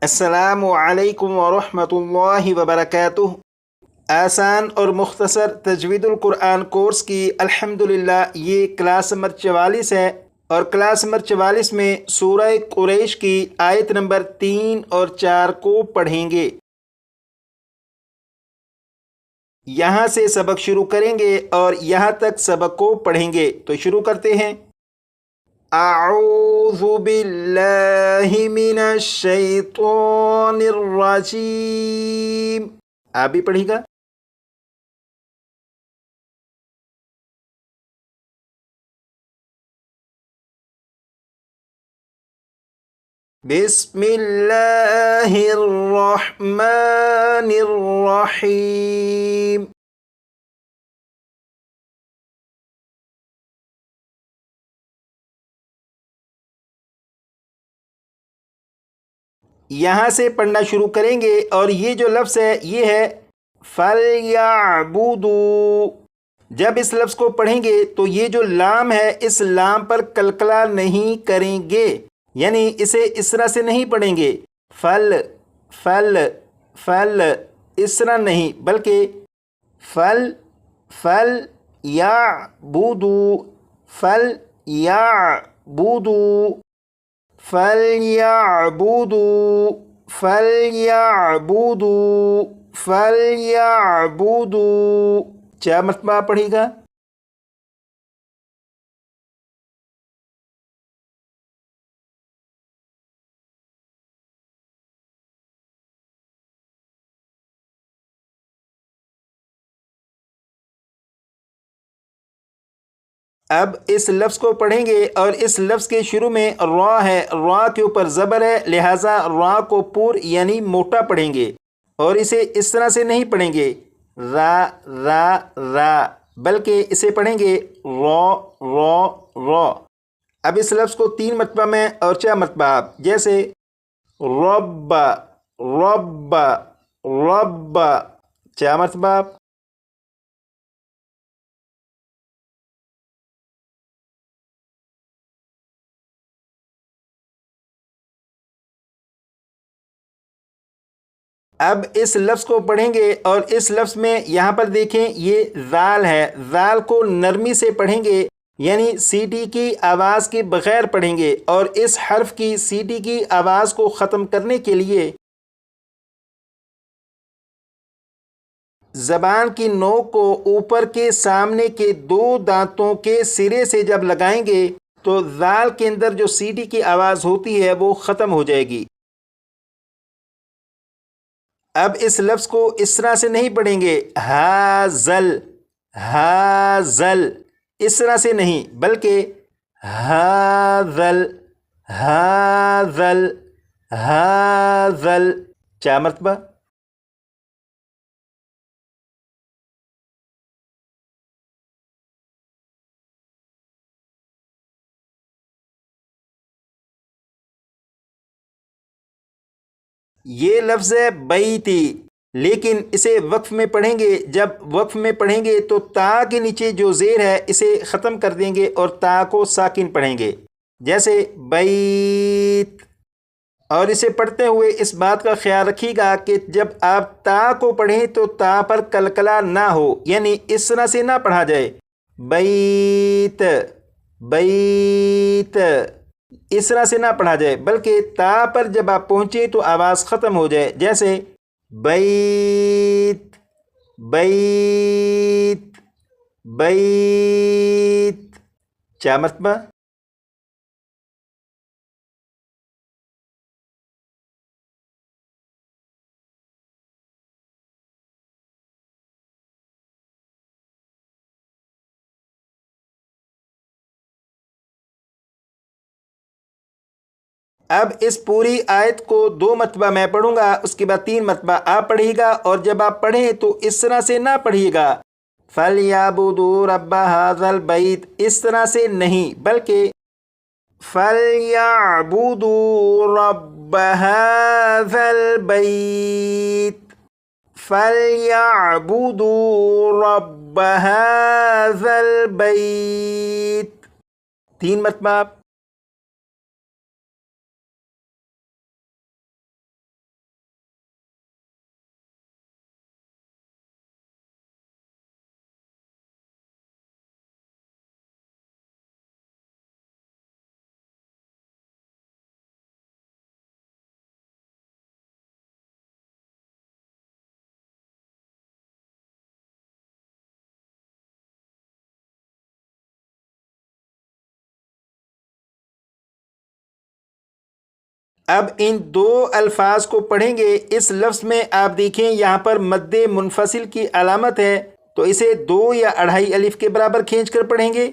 السلام علیکم ورحمۃ اللہ وبرکاتہ۔ آسان اور مختصر تجوید القرآن کورس کی الحمدللہ یہ کلاس نمبر 44 ہے، اور کلاس نمبر 44 میں سورہ قریش کی آیت نمبر 3 اور 4 کو پڑھیں گے۔ یہاں سے سبق شروع کریں گے اور یہاں تک سبق کو پڑھیں گے، تو شروع کرتے ہیں۔ اعوذ باللہ من الشیطان الرجیم۔ آپ بھی پڑھیے گا۔ بسم اللہ الرحمن الرحیم۔ یہاں سے پڑھنا شروع کریں گے، اور یہ جو لفظ ہے یہ ہے فَلْيَعْبُدُوا۔ جب اس لفظ کو پڑھیں گے تو یہ جو لام ہے اس لام پر قلقلہ نہیں کریں گے، یعنی اسے اس طرح سے نہیں پڑھیں گے فل فل فل، اس طرح نہیں، بلکہ فل فل یا بودو فل یا بودو فَلْيَعْبُدُوا فَلْيَعْبُدُوا فَلْيَعْبُدُوا۔ 4 مرتبہ پڑھے گا۔ اب اس لفظ کو پڑھیں گے، اور اس لفظ کے شروع میں را ہے، را کے اوپر زبر ہے، لہٰذا را کو پور یعنی موٹا پڑھیں گے، اور اسے اس طرح سے نہیں پڑھیں گے را را را، بلکہ اسے پڑھیں گے را را را۔ اب اس لفظ کو 3 مرتبہ میں اور 4 مرتبہ، جیسے رب رب رب، 4 مرتبہ۔ اب اس لفظ کو پڑھیں گے، اور اس لفظ میں یہاں پر دیکھیں یہ ذال ہے، ذال کو نرمی سے پڑھیں گے، یعنی سی ٹی کی آواز کے بغیر پڑھیں گے، اور اس حرف کی سی ٹی کی آواز کو ختم کرنے کے لیے زبان کی نوک کو اوپر کے سامنے کے 2 دانتوں کے سرے سے جب لگائیں گے تو ذال کے اندر جو سی ٹی کی آواز ہوتی ہے وہ ختم ہو جائے گی۔ اب اس لفظ کو اس طرح سے نہیں پڑھیں گے ہازل ہازل، اس طرح سے نہیں، بلکہ ہاذل ہاذل ہاذل، 4 مرتبہ۔ یہ لفظ ہے بیتی، لیکن اسے وقف میں پڑھیں گے۔ جب وقف میں پڑھیں گے تو تا کے نیچے جو زیر ہے اسے ختم کر دیں گے اور تا کو ساکن پڑھیں گے، جیسے بیت۔ اور اسے پڑھتے ہوئے اس بات کا خیال رکھیے گا کہ جب آپ تا کو پڑھیں تو تا پر قلقلہ نہ ہو، یعنی اس طرح سے نہ پڑھا جائے بیت بیت، اس طرح سے نہ پڑھا جائے، بلکہ تا پر جب آپ پہنچیں تو آواز ختم ہو جائے، جیسے بیت بیت بیت، 4 مرتبہ۔ اب اس پوری آیت کو 2 مرتبہ میں پڑھوں گا، اس کے بعد 3 مرتبہ آپ پڑھیے گا، اور جب آپ پڑھیں تو اس طرح سے نہ پڑھیے گا فَلْيَعْبُدُوا رَبَّ هَذَا الْبَيْتِ، اس طرح سے نہیں، بلکہ فَلْيَعْبُدُوا رَبَّ هَذَا الْبَيْتِ فَلْيَعْبُدُوا رَبَّ هَذَا الْبَيْتِ، 3 مرتبہ۔ اب ان دو الفاظ کو پڑھیں گے. اس لفظ میں آپ دیکھیں یہاں پر مد منفصل کی علامت ہے تو اسے 2 یا 2.5 الف کے برابر کھینچ کر پڑھیں گے.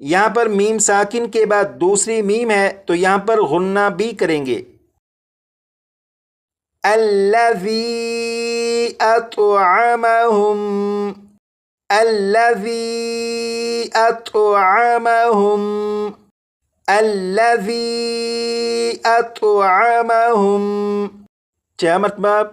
یہاں پر میم ساکن کے بعد دوسری میم ہے تو یہاں پر غنہ بھی کریں گے. الذی اطعمہم، الذی اطعمہم، الذی اطعمہم. کیا مطلب؟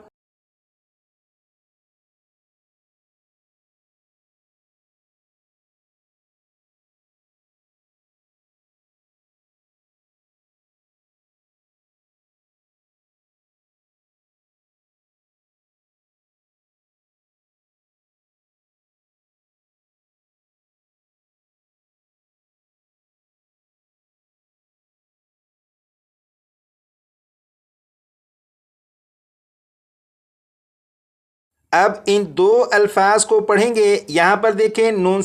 اب ان دو الفاظ کو پڑھیں گے. یہاں پر دیکھیں نون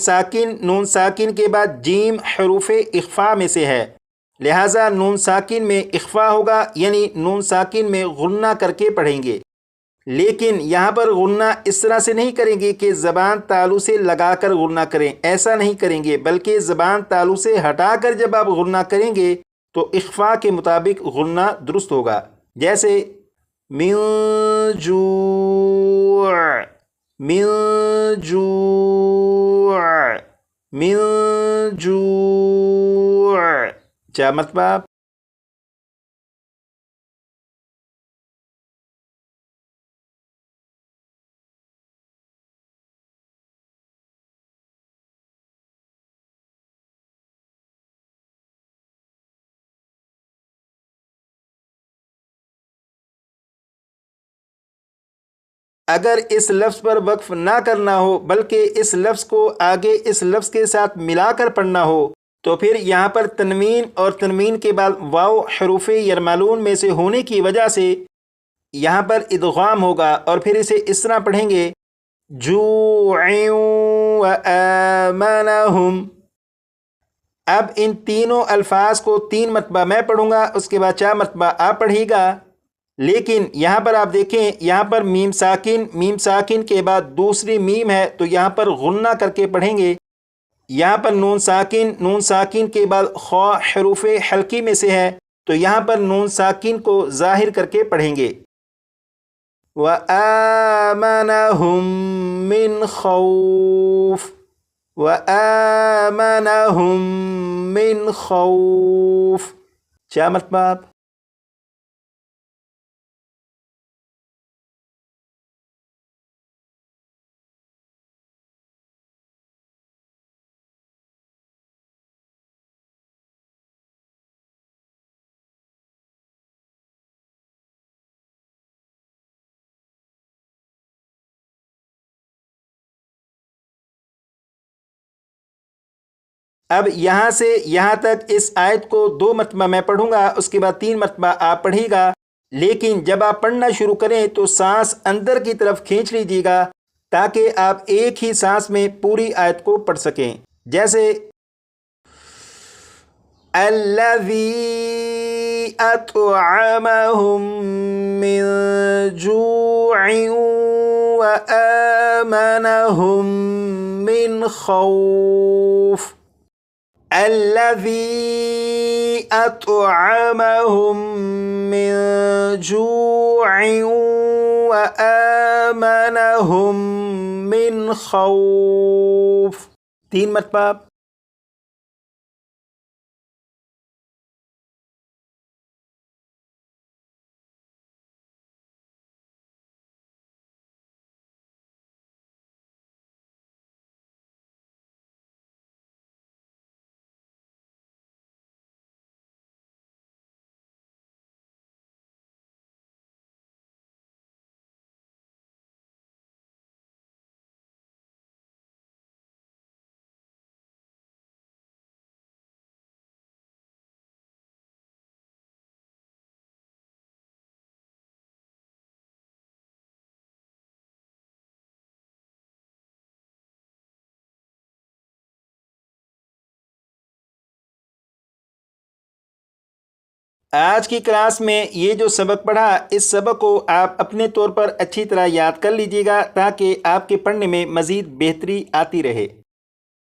ساکن کے بعد جیم حروف اخفا میں سے ہے، لہٰذا نون ساکن میں اخفا ہوگا، یعنی نون ساکن میں غنہ کر کے پڑھیں گے. لیکن یہاں پر غنہ اس طرح سے نہیں کریں گے کہ زبان تالو سے لگا کر غنہ کریں، ایسا نہیں کریں گے، بلکہ زبان تالو سے ہٹا کر جب آپ غنہ کریں گے تو اخفا کے مطابق غنہ درست ہوگا. جیسے من جوع، من جوع، من جوع. کیا مطلب؟ اگر اس لفظ پر وقف نہ کرنا ہو بلکہ اس لفظ کو آگے اس لفظ کے ساتھ ملا کر پڑھنا ہو تو پھر یہاں پر تنوین اور تنوین کے بعد واو حروف یرملون میں سے ہونے کی وجہ سے یہاں پر ادغام ہوگا، اور پھر اسے اس طرح پڑھیں گے جوع و آمنہم. اب ان تینوں الفاظ کو 3 مرتبہ میں پڑھوں گا، اس کے بعد 4 مرتبہ آپ پڑھیے گا. لیکن یہاں پر آپ دیکھیں یہاں پر میم ساکن کے بعد دوسری میم ہے تو یہاں پر غنہ کر کے پڑھیں گے. یہاں پر نون ساکن کے بعد خا حروف حلقی میں سے ہے تو یہاں پر نون ساکن کو ظاہر کر کے پڑھیں گے. وَآمَنَهُم مِّنْ خَوْفٍ، وَآمَنَهُم مِّنْ خَوْفٍ. کیا مطلب؟ اب یہاں سے یہاں تک اس آیت کو 2 مرتبہ میں پڑھوں گا، اس کے بعد 3 مرتبہ آپ پڑھیے گا. لیکن جب آپ پڑھنا شروع کریں تو سانس اندر کی طرف کھینچ لیجیے گا تاکہ آپ ایک ہی سانس میں پوری آیت کو پڑھ سکیں. جیسے الذی اطعمہم من جوع و آمنہم من خوف. الذي أطعمهم من جوع وآمنهم من خوف. 3 مرتبہ. آج کی کلاس میں یہ جو سبق پڑھا اس سبق کو آپ اپنے طور پر اچھی طرح یاد کر لیجئے گا تاکہ آپ کے پڑھنے میں مزید بہتری آتی رہے۔